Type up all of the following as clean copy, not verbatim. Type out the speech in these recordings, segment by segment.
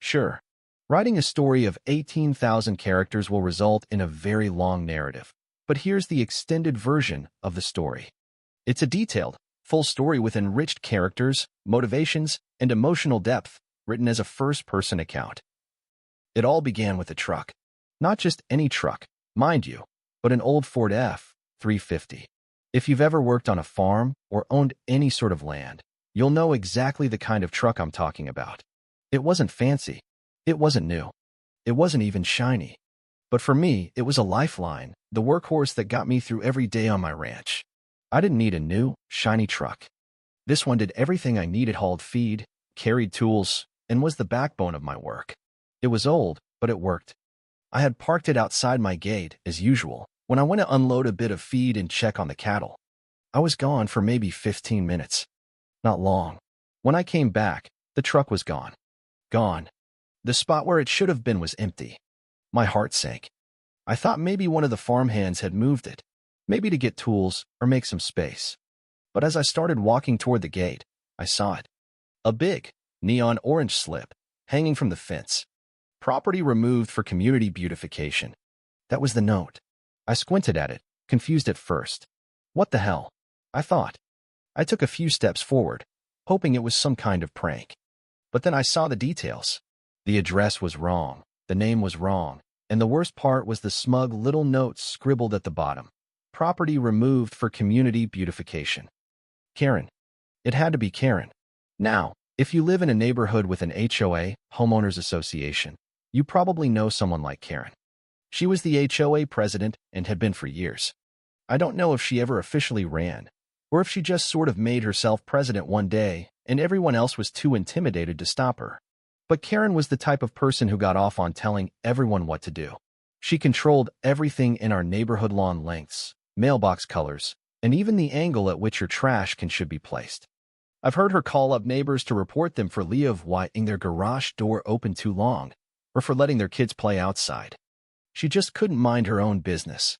Sure, writing a story of 18,000 characters will result in a very long narrative. But here's the extended version of the story. It's a detailed, full story with enriched characters, motivations, and emotional depth, written as a first-person account. It all began with a truck. Not just any truck, mind you, but an old Ford F-350. If you've ever worked on a farm or owned any sort of land, you'll know exactly the kind of truck I'm talking about. It wasn't fancy. It wasn't new. It wasn't even shiny. But for me, it was a lifeline, the workhorse that got me through every day on my ranch. I didn't need a new, shiny truck. This one did everything I needed: hauled feed, carried tools, and was the backbone of my work. It was old, but it worked. I had parked it outside my gate, as usual, when I went to unload a bit of feed and check on the cattle. I was gone for maybe 15 minutes. Not long. When I came back, the truck was gone. Gone. The spot where it should have been was empty. My heart sank. I thought maybe one of the farmhands had moved it, maybe to get tools or make some space. But as I started walking toward the gate, I saw it. A big, neon orange slip, hanging from the fence. Property removed for community beautification. That was the note. I squinted at it, confused at first. What the hell? I thought. I took a few steps forward, hoping it was some kind of prank. But then I saw the details. The address was wrong, the name was wrong, and the worst part was the smug little note scribbled at the bottom. Property removed for community beautification. Karen. It had to be Karen. Now, if you live in a neighborhood with an HOA, homeowners association, you probably know someone like Karen. She was the HOA president and had been for years. I don't know if she ever officially ran, or if she just sort of made herself president one day and everyone else was too intimidated to stop her. But Karen was the type of person who got off on telling everyone what to do. She controlled everything in our neighborhood: lawn lengths, mailbox colors, and even the angle at which your trash can should be placed. I've heard her call up neighbors to report them for leaving their garage door open too long, or for letting their kids play outside. She just couldn't mind her own business.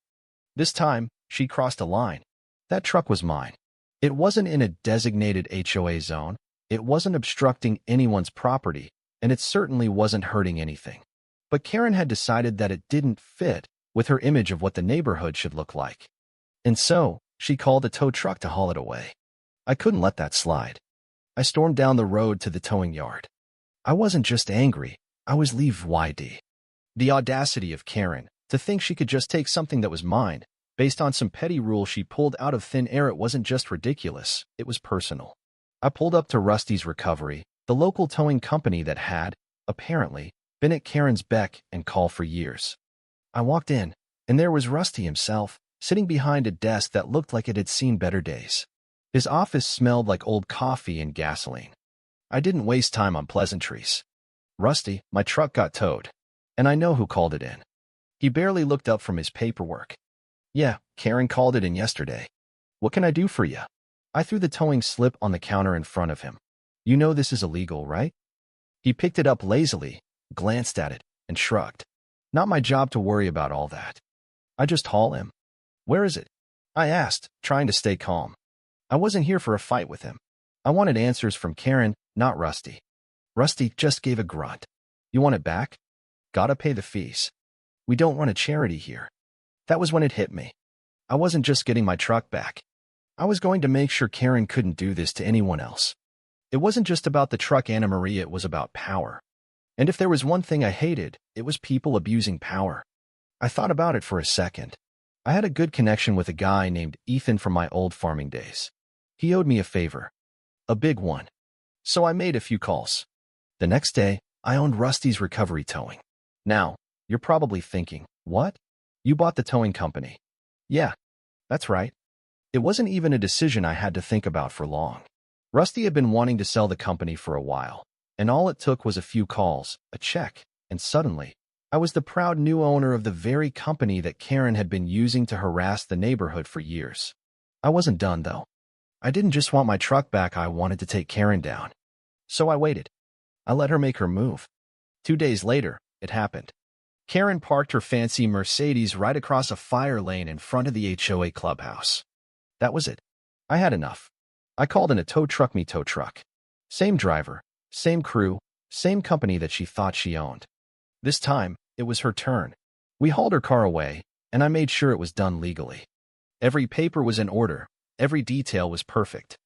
This time, she crossed a line. That truck was mine. It wasn't in a designated HOA zone, it wasn't obstructing anyone's property, and it certainly wasn't hurting anything. But Karen had decided that it didn't fit with her image of what the neighborhood should look like. And so, she called a tow truck to haul it away. I couldn't let that slide. I stormed down the road to the towing yard. I wasn't just angry, I was livid. The audacity of Karen, to think she could just take something that was mine, based on some petty rule she pulled out of thin air. It wasn't just ridiculous, it was personal. I pulled up to Rusty's Recovery, the local towing company that had, apparently, been at Karen's beck and call for years. I walked in, and there was Rusty himself, sitting behind a desk that looked like it had seen better days. His office smelled like old coffee and gasoline. I didn't waste time on pleasantries. Rusty, my truck got towed, and I know who called it in. He barely looked up from his paperwork. Yeah, Karen called it in yesterday. What can I do for you? I threw the towing slip on the counter in front of him. You know this is illegal, right? He picked it up lazily, glanced at it, and shrugged. Not my job to worry about all that. I just haul him. Where is it? I asked, trying to stay calm. I wasn't here for a fight with him. I wanted answers from Karen, not Rusty. Rusty just gave a grunt. You want it back? Gotta pay the fees. We don't run a charity here. That was when it hit me. I wasn't just getting my truck back. I was going to make sure Karen couldn't do this to anyone else. It wasn't just about the truck, Anna Maria, it was about power. And if there was one thing I hated, it was people abusing power. I thought about it for a second. I had a good connection with a guy named Ethan from my old farming days. He owed me a favor. A big one. So I made a few calls. The next day, I owned Rusty's Recovery Towing. Now, you're probably thinking, what? You bought the towing company. Yeah, that's right. It wasn't even a decision I had to think about for long. Rusty had been wanting to sell the company for a while, and all it took was a few calls, a check, and suddenly, I was the proud new owner of the very company that Karen had been using to harass the neighborhood for years. I wasn't done, though. I didn't just want my truck back, I wanted to take Karen down. So I waited. I let her make her move. 2 days later, it happened. Karen parked her fancy Mercedes right across a fire lane in front of the HOA clubhouse. That was it. I had enough. I called in a tow truck. Same driver, same crew, Same company that she thought she owned. This time, it was her turn. We hauled her car away, and I made sure it was done legally. Every paper was in order. Every detail was perfect.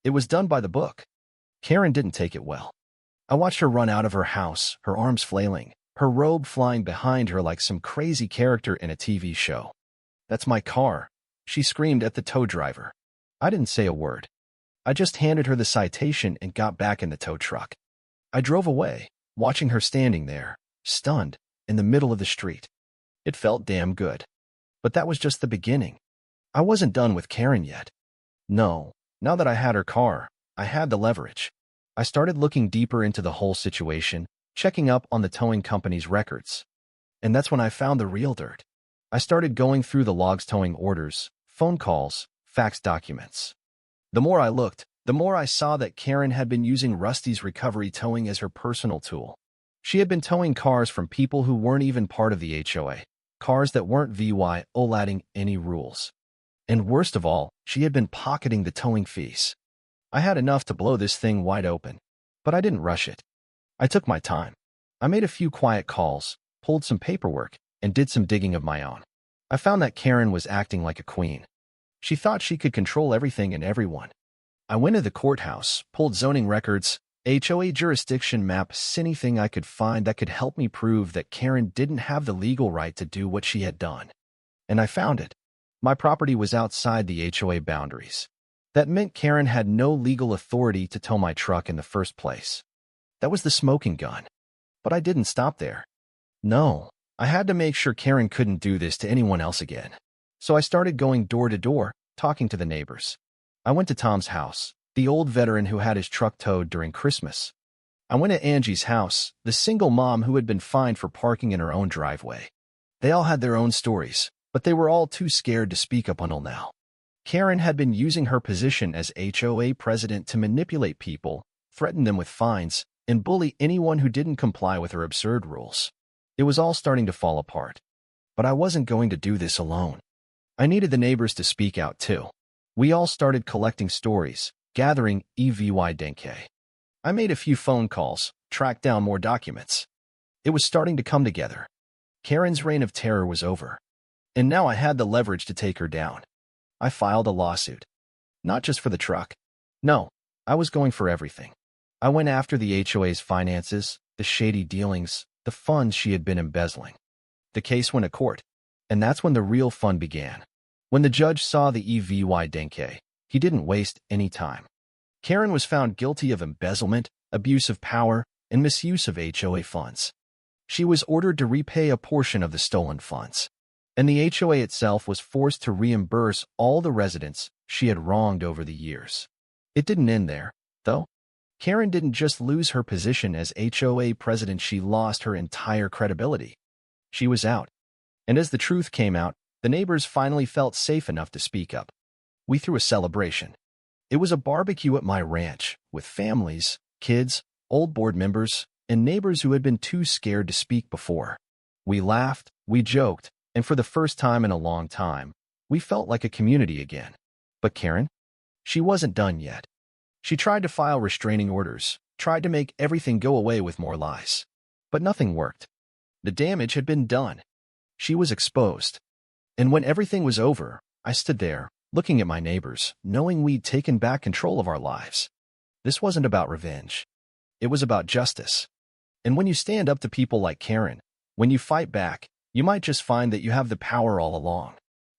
It was done by the book. Karen didn't take it well. I watched her run out of her house, her arms flailing, her robe flying behind her like some crazy character in a TV show. "That's my car," she screamed at the tow driver. I didn't say a word. I just handed her the citation and got back in the tow truck. I drove away, watching her standing there, stunned, in the middle of the street. It felt damn good. But that was just the beginning. I wasn't done with Karen yet. No, now that I had her car, I had the leverage. I started looking deeper into the whole situation, checking up on the towing company's records. And that's when I found the real dirt. I started going through the logs, towing orders, phone calls, fax documents. The more I looked, the more I saw that Karen had been using Rusty's recovery towing as her personal tool. She had been towing cars from people who weren't even part of the HOA, cars that weren't violating any rules. And worst of all, she had been pocketing the towing fees. I had enough to blow this thing wide open, but I didn't rush it. I took my time. I made a few quiet calls, pulled some paperwork, and did some digging of my own. I found that Karen was acting like a queen. She thought she could control everything and everyone. I went to the courthouse, pulled zoning records, HOA jurisdiction maps, anything I could find that could help me prove that Karen didn't have the legal right to do what she had done. And I found it. My property was outside the HOA boundaries. That meant Karen had no legal authority to tow my truck in the first place. That was the smoking gun. But I didn't stop there. No, I had to make sure Karen couldn't do this to anyone else again. So I started going door to door, talking to the neighbors. I went to Tom's house, the old veteran who had his truck towed during Christmas. I went to Angie's house, the single mom who had been fined for parking in her own driveway. They all had their own stories, but they were all too scared to speak up until now. Karen had been using her position as HOA president to manipulate people, threaten them with fines, and bully anyone who didn't comply with her absurd rules. It was all starting to fall apart. But I wasn't going to do this alone. I needed the neighbors to speak out too. We all started collecting stories, gathering evidence. I made a few phone calls, tracked down more documents. It was starting to come together. Karen's reign of terror was over. And now I had the leverage to take her down. I filed a lawsuit. Not just for the truck. No, I was going for everything. I went after the HOA's finances, the shady dealings, the funds she had been embezzling. The case went to court, and that's when the real fun began. When the judge saw the evidence, he didn't waste any time. Karen was found guilty of embezzlement, abuse of power, and misuse of HOA funds. She was ordered to repay a portion of the stolen funds, and the HOA itself was forced to reimburse all the residents she had wronged over the years. It didn't end there, though. Karen didn't just lose her position as HOA president, she lost her entire credibility. She was out. And as the truth came out, the neighbors finally felt safe enough to speak up. We threw a celebration. It was a barbecue at my ranch, with families, kids, old board members, and neighbors who had been too scared to speak before. We laughed, we joked, and for the first time in a long time, we felt like a community again. But Karen? She wasn't done yet. She tried to file restraining orders, tried to make everything go away with more lies. But nothing worked. The damage had been done. She was exposed. And when everything was over, I stood there, looking at my neighbors, knowing we'd taken back control of our lives. This wasn't about revenge. It was about justice. And when you stand up to people like Karen, when you fight back, you might just find that you have the power all along.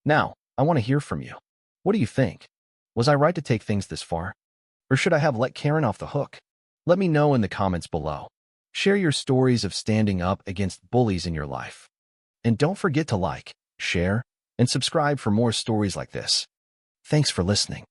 Now, I want to hear from you. What do you think? Was I right to take things this far? Or should I have let Karen off the hook? Let me know in the comments below. Share your stories of standing up against bullies in your life. And don't forget to like, share, and subscribe for more stories like this. Thanks for listening.